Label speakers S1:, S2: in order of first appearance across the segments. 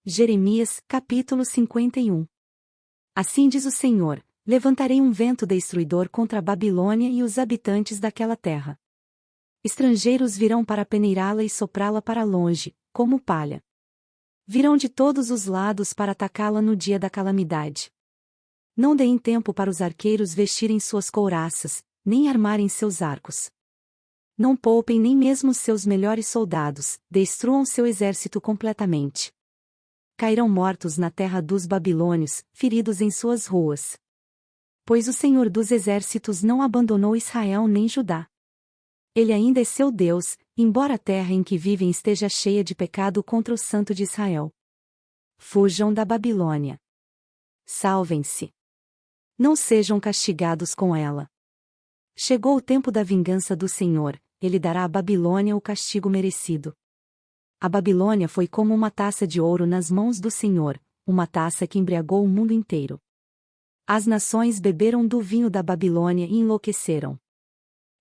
S1: Jeremias, capítulo 51. Assim diz o Senhor: levantarei um vento destruidor contra a Babilônia e os habitantes daquela terra. Estrangeiros virão para peneirá-la e soprá-la para longe, como palha. Virão de todos os lados para atacá-la no dia da calamidade. Não deem tempo para os arqueiros vestirem suas couraças, nem armarem seus arcos. Não poupem nem mesmo seus melhores soldados, destruam seu exército completamente. Cairão mortos na terra dos babilônios, feridos em suas ruas. Pois o Senhor dos exércitos não abandonou Israel nem Judá. Ele ainda é seu Deus, embora a terra em que vivem esteja cheia de pecado contra o Santo de Israel. Fujam da Babilônia. Salvem-se. Não sejam castigados com ela. Chegou o tempo da vingança do Senhor, ele dará à Babilônia o castigo merecido. A Babilônia foi como uma taça de ouro nas mãos do Senhor, uma taça que embriagou o mundo inteiro. As nações beberam do vinho da Babilônia e enlouqueceram.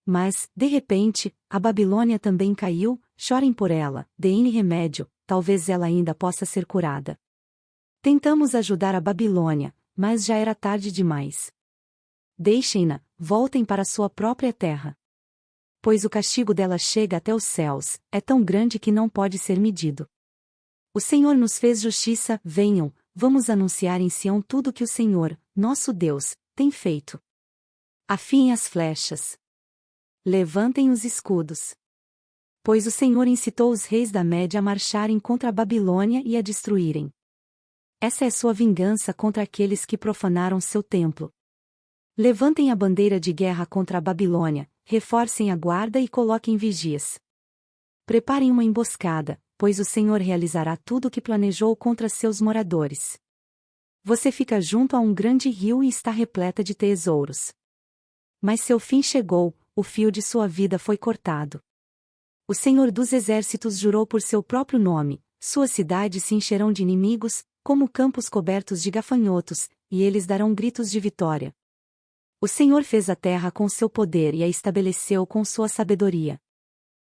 S1: Mas, de repente, a Babilônia também caiu, chorem por ela, deem-lhe remédio, talvez ela ainda possa ser curada. Tentamos ajudar a Babilônia, mas já era tarde demais. Deixem-na, voltem para sua própria terra. Pois o castigo dela chega até os céus, é tão grande que não pode ser medido. O Senhor nos fez justiça, venham, vamos anunciar em Sião tudo que o Senhor, nosso Deus, tem feito. Afiem as flechas. Levantem os escudos. Pois o Senhor incitou os reis da Média a marcharem contra a Babilônia e a destruírem. Essa é sua vingança contra aqueles que profanaram seu templo. Levantem a bandeira de guerra contra a Babilônia, reforcem a guarda e coloquem vigias. Preparem uma emboscada, pois o Senhor realizará tudo o que planejou contra seus moradores. Você fica junto a um grande rio e está repleta de tesouros. Mas seu fim chegou, o fio de sua vida foi cortado. O Senhor dos exércitos jurou por seu próprio nome, suas cidades se encherão de inimigos, como campos cobertos de gafanhotos, e eles darão gritos de vitória. O Senhor fez a terra com seu poder e a estabeleceu com sua sabedoria.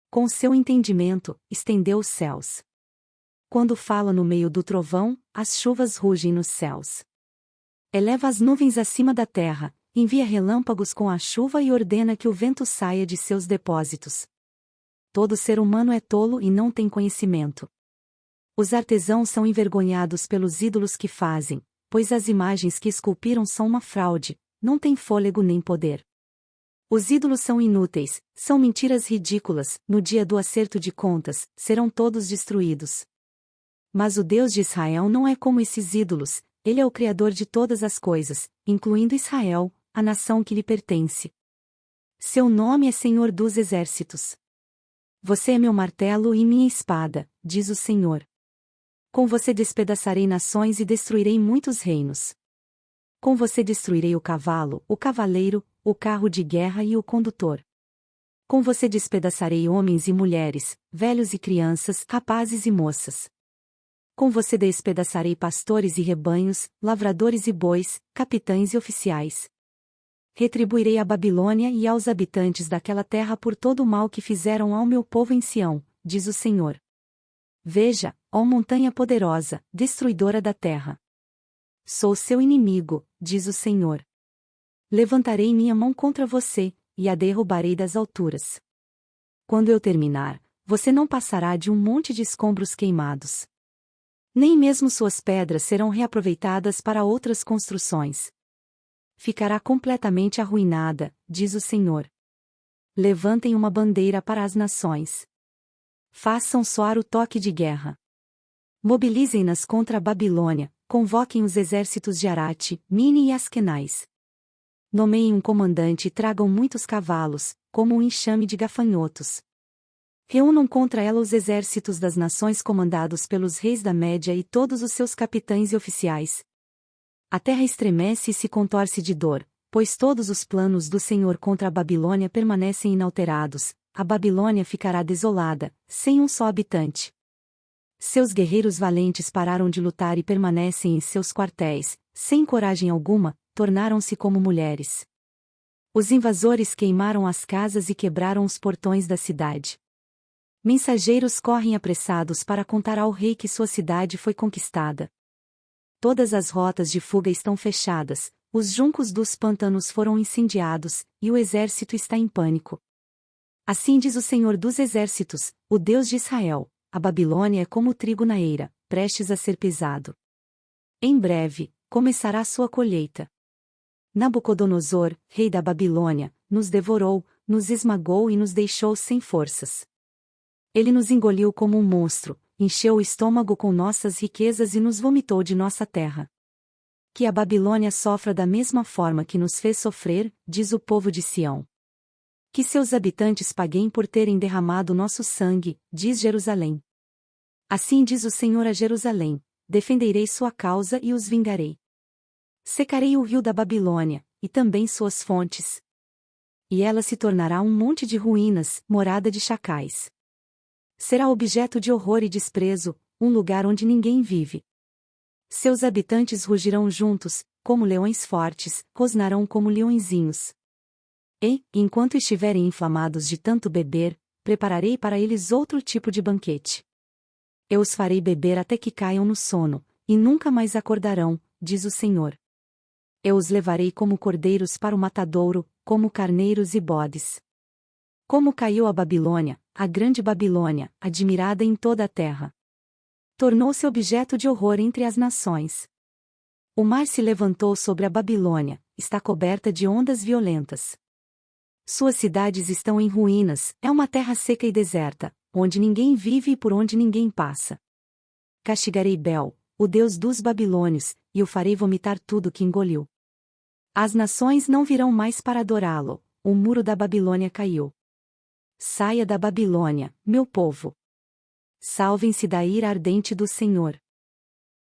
S1: Com seu entendimento, estendeu os céus. Quando fala no meio do trovão, as chuvas rugem nos céus. Eleva as nuvens acima da terra, envia relâmpagos com a chuva e ordena que o vento saia de seus depósitos. Todo ser humano é tolo e não tem conhecimento. Os artesãos são envergonhados pelos ídolos que fazem, pois as imagens que esculpiram são uma fraude, não têm fôlego nem poder. Os ídolos são inúteis, são mentiras ridículas, no dia do acerto de contas, serão todos destruídos. Mas o Deus de Israel não é como esses ídolos, ele é o Criador de todas as coisas, incluindo Israel, a nação que lhe pertence. Seu nome é Senhor dos Exércitos. Você é meu martelo e minha espada, diz o Senhor. Com você despedaçarei nações e destruirei muitos reinos. Com você destruirei o cavalo, o cavaleiro, o carro de guerra e o condutor. Com você despedaçarei homens e mulheres, velhos e crianças, rapazes e moças. Com você despedaçarei pastores e rebanhos, lavradores e bois, capitães e oficiais. Retribuirei à Babilônia e aos habitantes daquela terra por todo o mal que fizeram ao meu povo em Sião, diz o Senhor. Veja, ó montanha poderosa, destruidora da terra. Sou seu inimigo, diz o Senhor. Levantarei minha mão contra você, e a derrubarei das alturas. Quando eu terminar, você não passará de um monte de escombros queimados. Nem mesmo suas pedras serão reaproveitadas para outras construções. Ficará completamente arruinada, diz o Senhor. Levantem uma bandeira para as nações. Façam soar o toque de guerra. Mobilizem-nas contra a Babilônia, convoquem os exércitos de Arate, Mini e Askenaz. Nomeiem um comandante e tragam muitos cavalos, como um enxame de gafanhotos. Reúnam contra ela os exércitos das nações comandados pelos reis da Média e todos os seus capitães e oficiais. A terra estremece e se contorce de dor, pois todos os planos do Senhor contra a Babilônia permanecem inalterados, a Babilônia ficará desolada, sem um só habitante. Seus guerreiros valentes pararam de lutar e permanecem em seus quartéis, sem coragem alguma, tornaram-se como mulheres. Os invasores queimaram as casas e quebraram os portões da cidade. Mensageiros correm apressados para contar ao rei que sua cidade foi conquistada. Todas as rotas de fuga estão fechadas, os juncos dos pântanos foram incendiados, e o exército está em pânico. Assim diz o Senhor dos Exércitos, o Deus de Israel: a Babilônia é como o trigo na eira, prestes a ser pisado. Em breve, começará sua colheita. Nabucodonosor, rei da Babilônia, nos devorou, nos esmagou e nos deixou sem forças. Ele nos engoliu como um monstro, encheu o estômago com nossas riquezas e nos vomitou de nossa terra. Que a Babilônia sofra da mesma forma que nos fez sofrer, diz o povo de Sião. Que seus habitantes paguem por terem derramado nosso sangue, diz Jerusalém. Assim diz o Senhor a Jerusalém: defenderei sua causa e os vingarei. Secarei o rio da Babilônia, e também suas fontes. E ela se tornará um monte de ruínas, morada de chacais. Será objeto de horror e desprezo, um lugar onde ninguém vive. Seus habitantes rugirão juntos, como leões fortes, rosnarão como leõezinhos. E, enquanto estiverem inflamados de tanto beber, prepararei para eles outro tipo de banquete. Eu os farei beber até que caiam no sono, e nunca mais acordarão, diz o Senhor. Eu os levarei como cordeiros para o matadouro, como carneiros e bodes. Como caiu a Babilônia, a grande Babilônia, admirada em toda a terra. Tornou-se objeto de horror entre as nações. O mar se levantou sobre a Babilônia, está coberta de ondas violentas. Suas cidades estão em ruínas, é uma terra seca e deserta, onde ninguém vive e por onde ninguém passa. Castigarei Bel, o deus dos babilônios, e o farei vomitar tudo que engoliu. As nações não virão mais para adorá-lo, o muro da Babilônia caiu. Saia da Babilônia, meu povo. Salvem-se da ira ardente do Senhor.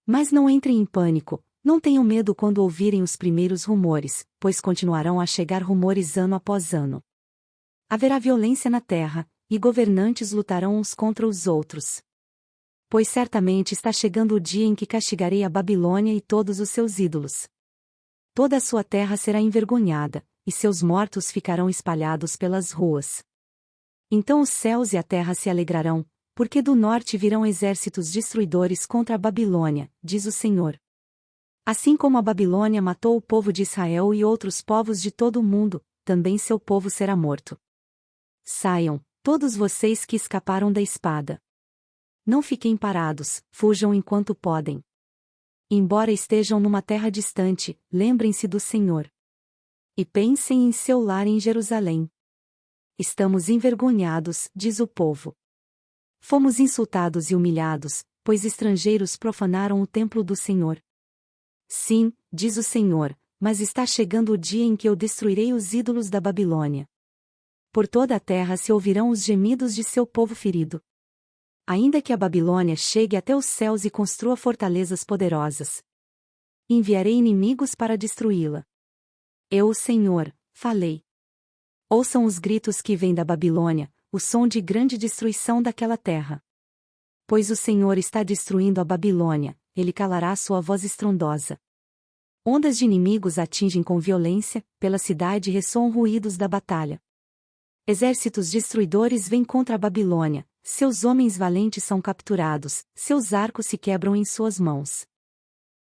S1: Mas não entrem em pânico, não tenham medo quando ouvirem os primeiros rumores, pois continuarão a chegar rumores ano após ano. Haverá violência na terra, e governantes lutarão uns contra os outros. Pois certamente está chegando o dia em que castigarei a Babilônia e todos os seus ídolos. Toda a sua terra será envergonhada, e seus mortos ficarão espalhados pelas ruas. Então os céus e a terra se alegrarão, porque do norte virão exércitos destruidores contra a Babilônia, diz o Senhor. Assim como a Babilônia matou o povo de Israel e outros povos de todo o mundo, também seu povo será morto. Saiam, todos vocês que escaparam da espada. Não fiquem parados, fujam enquanto podem. Embora estejam numa terra distante, lembrem-se do Senhor. E pensem em seu lar em Jerusalém. Estamos envergonhados, diz o povo. Fomos insultados e humilhados, pois estrangeiros profanaram o templo do Senhor. Sim, diz o Senhor, mas está chegando o dia em que eu destruirei os ídolos da Babilônia. Por toda a terra se ouvirão os gemidos de seu povo ferido. Ainda que a Babilônia chegue até os céus e construa fortalezas poderosas, enviarei inimigos para destruí-la. Eu, o Senhor, falei. Ouçam os gritos que vêm da Babilônia, o som de grande destruição daquela terra. Pois o Senhor está destruindo a Babilônia, ele calará sua voz estrondosa. Ondas de inimigos atingem com violência, pela cidade ressoam ruídos da batalha. Exércitos destruidores vêm contra a Babilônia, seus homens valentes são capturados, seus arcos se quebram em suas mãos.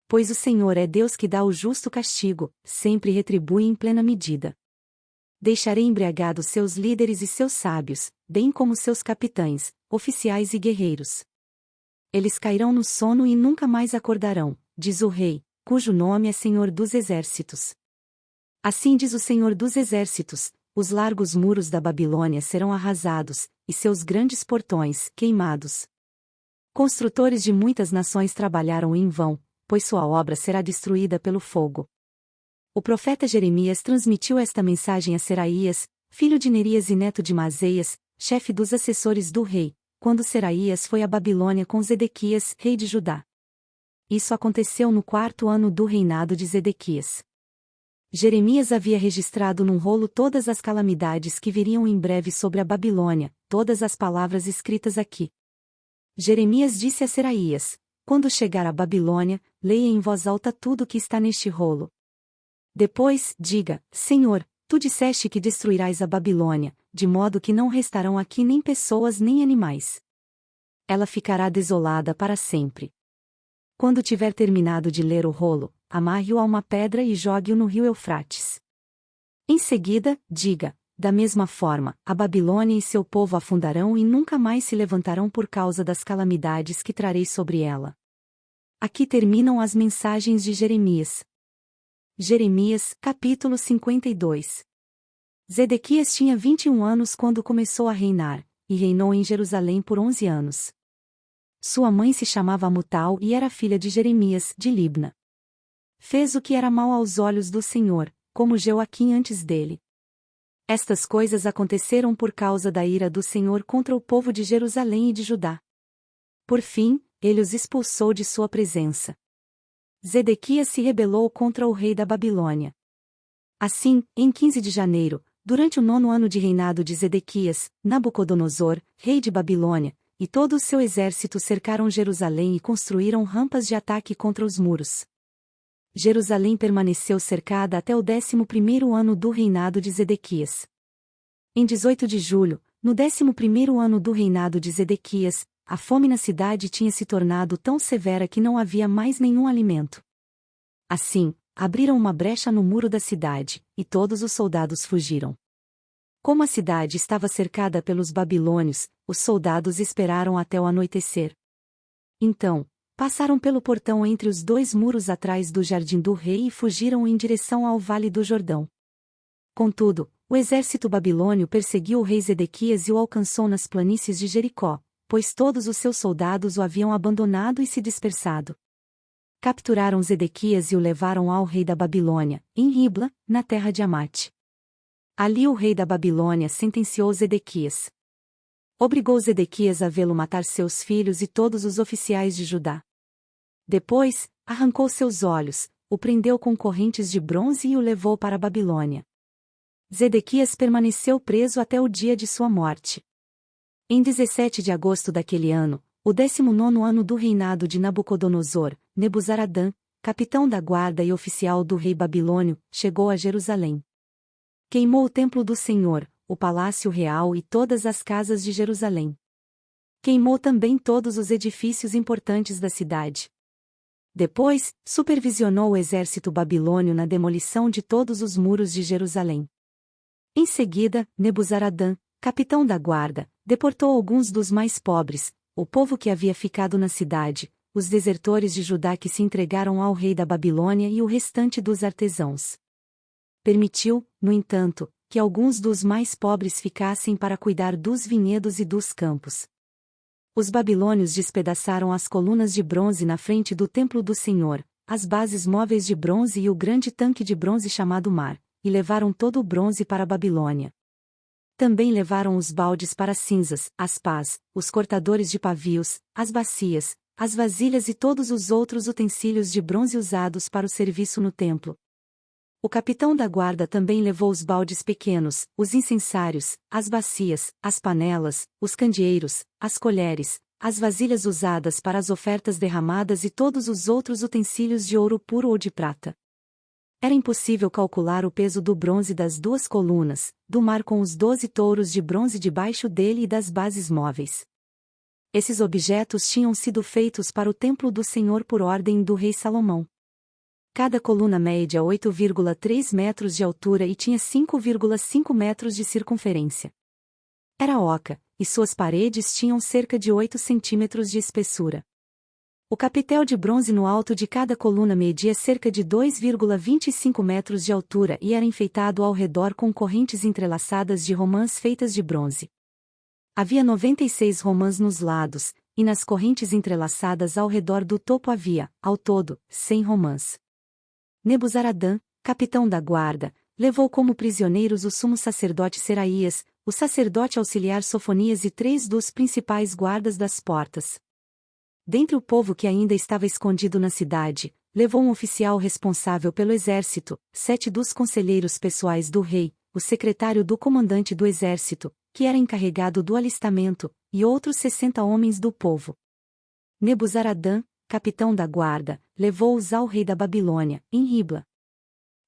S1: Pois o Senhor é Deus que dá o justo castigo, sempre retribui em plena medida. Deixarei embriagados seus líderes e seus sábios, bem como seus capitães, oficiais e guerreiros. Eles cairão no sono e nunca mais acordarão, diz o Rei, cujo nome é Senhor dos Exércitos. Assim diz o Senhor dos Exércitos: os largos muros da Babilônia serão arrasados, e seus grandes portões queimados. Construtores de muitas nações trabalharam em vão, pois sua obra será destruída pelo fogo. O profeta Jeremias transmitiu esta mensagem a Seraías, filho de Nerias e neto de Maseias, chefe dos assessores do rei, quando Seraías foi à Babilônia com Zedequias, rei de Judá. Isso aconteceu no 4º ano do reinado de Zedequias. Jeremias havia registrado num rolo todas as calamidades que viriam em breve sobre a Babilônia, todas as palavras escritas aqui. Jeremias disse a Seraías: quando chegar à Babilônia, leia em voz alta tudo o que está neste rolo. Depois, diga: Senhor, Tu disseste que destruirás a Babilônia, de modo que não restarão aqui nem pessoas nem animais. Ela ficará desolada para sempre. Quando tiver terminado de ler o rolo, amarre-o a uma pedra e jogue-o no rio Eufrates. Em seguida, diga: da mesma forma, a Babilônia e seu povo afundarão e nunca mais se levantarão por causa das calamidades que trarei sobre ela. Aqui terminam as mensagens de Jeremias. Jeremias, capítulo 52. Zedequias tinha 21 anos quando começou a reinar, e reinou em Jerusalém por 11 anos. Sua mãe se chamava Amutal e era filha de Jeremias, de Libna. Fez o que era mal aos olhos do Senhor, como Joaquim antes dele. Estas coisas aconteceram por causa da ira do Senhor contra o povo de Jerusalém e de Judá. Por fim, ele os expulsou de sua presença. Zedequias se rebelou contra o rei da Babilônia. Assim, em 15 de janeiro, durante o 9º ano de reinado de Zedequias, Nabucodonosor, rei de Babilônia, e todo o seu exército cercaram Jerusalém e construíram rampas de ataque contra os muros. Jerusalém permaneceu cercada até o 11º ano do reinado de Zedequias. Em 18 de julho, no 11º ano do reinado de Zedequias, a fome na cidade tinha se tornado tão severa que não havia mais nenhum alimento. Assim, abriram uma brecha no muro da cidade, e todos os soldados fugiram. Como a cidade estava cercada pelos babilônios, os soldados esperaram até o anoitecer. Então, passaram pelo portão entre os dois muros atrás do jardim do rei e fugiram em direção ao Vale do Jordão. Contudo, o exército babilônio perseguiu o rei Zedequias e o alcançou nas planícies de Jericó, pois todos os seus soldados o haviam abandonado e se dispersado. Capturaram Zedequias e o levaram ao rei da Babilônia, em Ribla, na terra de Amate. Ali o rei da Babilônia sentenciou Zedequias. Obrigou Zedequias a vê-lo matar seus filhos e todos os oficiais de Judá. Depois, arrancou seus olhos, o prendeu com correntes de bronze e o levou para a Babilônia. Zedequias permaneceu preso até o dia de sua morte. Em 17 de agosto daquele ano, o 19º ano do reinado de Nabucodonosor, Nebuzaradã, capitão da guarda e oficial do rei babilônio, chegou a Jerusalém. Queimou o templo do Senhor, o palácio real e todas as casas de Jerusalém. Queimou também todos os edifícios importantes da cidade. Depois, supervisionou o exército babilônio na demolição de todos os muros de Jerusalém. Em seguida, Nebuzaradã, capitão da guarda, deportou alguns dos mais pobres, o povo que havia ficado na cidade, os desertores de Judá que se entregaram ao rei da Babilônia e o restante dos artesãos. Permitiu, no entanto, que alguns dos mais pobres ficassem para cuidar dos vinhedos e dos campos. Os babilônios despedaçaram as colunas de bronze na frente do templo do Senhor, as bases móveis de bronze e o grande tanque de bronze chamado Mar, e levaram todo o bronze para a Babilônia. Também levaram os baldes para cinzas, as pás, os cortadores de pavios, as bacias, as vasilhas e todos os outros utensílios de bronze usados para o serviço no templo. O capitão da guarda também levou os baldes pequenos, os incensários, as bacias, as panelas, os candeeiros, as colheres, as vasilhas usadas para as ofertas derramadas e todos os outros utensílios de ouro puro ou de prata. Era impossível calcular o peso do bronze das duas colunas, do mar com os 12 touros de bronze debaixo dele e das bases móveis. Esses objetos tinham sido feitos para o templo do Senhor por ordem do rei Salomão. Cada coluna média 8,3 metros de altura e tinha 5,5 metros de circunferência. Era oca, e suas paredes tinham cerca de 8 centímetros de espessura. O capitel de bronze no alto de cada coluna media cerca de 2,25 metros de altura e era enfeitado ao redor com correntes entrelaçadas de romãs feitas de bronze. Havia 96 romãs nos lados, e nas correntes entrelaçadas ao redor do topo havia, ao todo, 100 romãs. Nebuzaradã, capitão da guarda, levou como prisioneiros o sumo sacerdote Seraías, o sacerdote auxiliar Sofonias e 3 dos principais guardas das portas. Dentre o povo que ainda estava escondido na cidade, levou um oficial responsável pelo exército, 7 dos conselheiros pessoais do rei, o secretário do comandante do exército, que era encarregado do alistamento, e outros 60 homens do povo. Nebuzaradã, capitão da guarda, levou-os ao rei da Babilônia, em Ribla.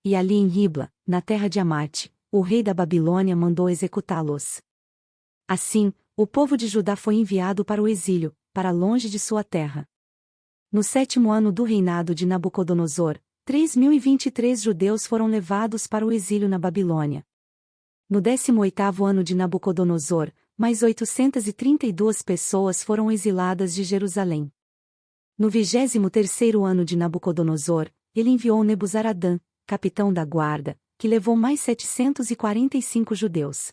S1: E ali em Ribla, na terra de Amate, o rei da Babilônia mandou executá-los. Assim, o povo de Judá foi enviado para o exílio, para longe de sua terra. No 7º ano do reinado de Nabucodonosor, 3.023 judeus foram levados para o exílio na Babilônia. No 18º ano de Nabucodonosor, mais 832 pessoas foram exiladas de Jerusalém. No 23º ano de Nabucodonosor, ele enviou Nebuzaradã, capitão da guarda, que levou mais 745 judeus.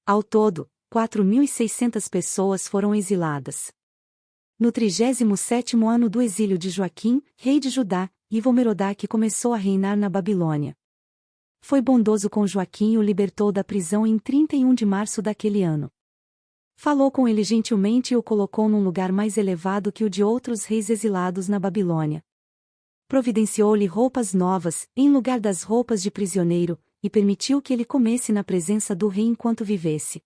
S1: Ao todo, 4.600 pessoas foram exiladas. No 37º ano do exílio de Joaquim, rei de Judá, Evil-Merodach começou a reinar na Babilônia. Foi bondoso com Joaquim e o libertou da prisão em 31 de março daquele ano. Falou com ele gentilmente e o colocou num lugar mais elevado que o de outros reis exilados na Babilônia. Providenciou-lhe roupas novas, em lugar das roupas de prisioneiro, e permitiu que ele comesse na presença do rei enquanto vivesse.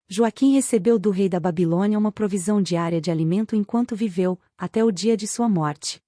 S1: Joaquim recebeu do rei da Babilônia uma provisão diária de alimento enquanto viveu, até o dia de sua morte.